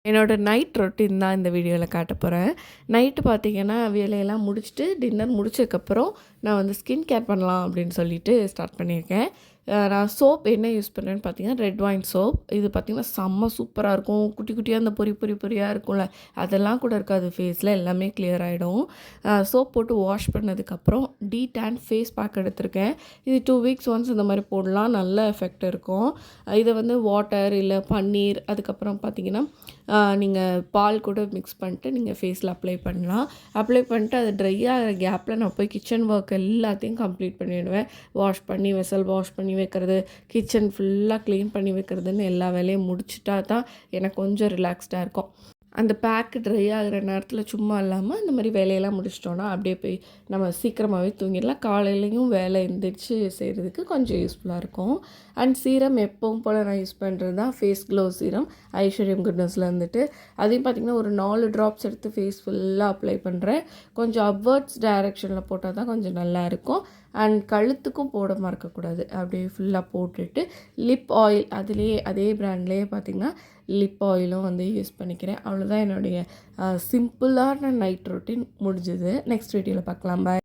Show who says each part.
Speaker 1: என்னோட night routine தான் இந்த வீடியோவில் காட்ட போகிறேன். நைட்டு பார்த்தீங்கன்னா, வேலையெல்லாம் முடிச்சுட்டு டின்னர் முடிச்சதுக்கப்புறம் நான் வந்து ஸ்கின் கேர் பண்ணலாம் அப்படின்னு சொல்லிட்டு ஸ்டார்ட் பண்ணியிருக்கேன். நான் சோப் என்ன யூஸ் பண்ணுறேன்னு பார்த்தீங்கன்னா, ரெட் ஒயின் சோப். இது பார்த்தீங்கன்னா செம்ம சூப்பராக இருக்கும். குட்டி குட்டியாக அந்த பொறியாக இருக்கும்ல, அதெல்லாம் கூட இருக்காது ஃபேஸில். எல்லாமே கிளியர் ஆகிடும். சோப் போட்டு வாஷ் பண்ணதுக்கப்புறம் டீடான் ஃபேஸ் பேக் எடுத்திருக்கேன். இது 2 வீக்ஸ் ஒன்ஸ் இந்த மாதிரி போடலாம். நல்ல எஃபெக்ட் இருக்கும். இதை வந்து வாட்டர் இல்லை பன்னீர், அதுக்கப்புறம் பார்த்தீங்கன்னா நீங்கள் பால் கூட மிக்ஸ் பண்ணிட்டு நீங்கள் ஃபேஸில் அப்ளை பண்ணலாம். அப்ளை பண்ணிட்டு அது ட்ரை ஆகிற கேப்பில் நான் போய் கிச்சன் ஒர்க் எல்லாத்தையும் கம்ப்ளீட் பண்ணிவிடுவேன். வாஷ் பண்ணி வெசல் வாஷ் பண்ணி வைக்கிறது, கிச்சன் ஃபுல்லாக க்ளீன் பண்ணி வைக்கிறதுன்னு எல்லா வேலையும் முடிச்சுட்டா தான் எனக்கு கொஞ்சம் ரிலாக்ஸ்டாக இருக்கும். அந்த பேக்கு ட்ரை ஆகிற நேரத்தில் சும்மா இல்லாமல் இந்த மாதிரி வேலையெல்லாம் முடிச்சிட்டோன்னா அப்படியே போய் நம்ம சீக்கிரமாகவே தூங்கிடலாம். காலையிலையும் வேலை எழுந்திரிச்சு செய்கிறதுக்கு கொஞ்சம் யூஸ்ஃபுல்லாக இருக்கும். அண்ட் சீரம் எப்பவும் போல் நான் யூஸ் பண்ணுறது தான் ஃபேஸ் க்ளோ சீரம் ஐஸ்வர்யம் குட்னஸில் வந்துட்டு. அதையும் பார்த்திங்கன்னா ஒரு 4 ட்ராப்ஸ் எடுத்து ஃபேஸ் ஃபுல்லாக அப்ளை பண்ணுறேன். கொஞ்சம் அப்வர்ட்ஸ் டைரெக்ஷனில் போட்டால் தான் கொஞ்சம் நல்லாயிருக்கும். அண்ட் கழுத்துக்கும் போட மறக்கக்கூடாது. அப்படியே ஃபுல்லாக போட்டுட்டு லிப் ஆயில் அதே ப்ராண்ட்லேயே பார்த்திங்கன்னா லிப் ஆயிலும் வந்து யூஸ் பண்ணிக்கிறேன். அவ்வளோதான் என்னுடைய சிம்பிளான நைட் ரொட்டீன் முடிஞ்சுது. நெக்ஸ்ட் வீடியோவில் பார்க்கலாம். பாய்.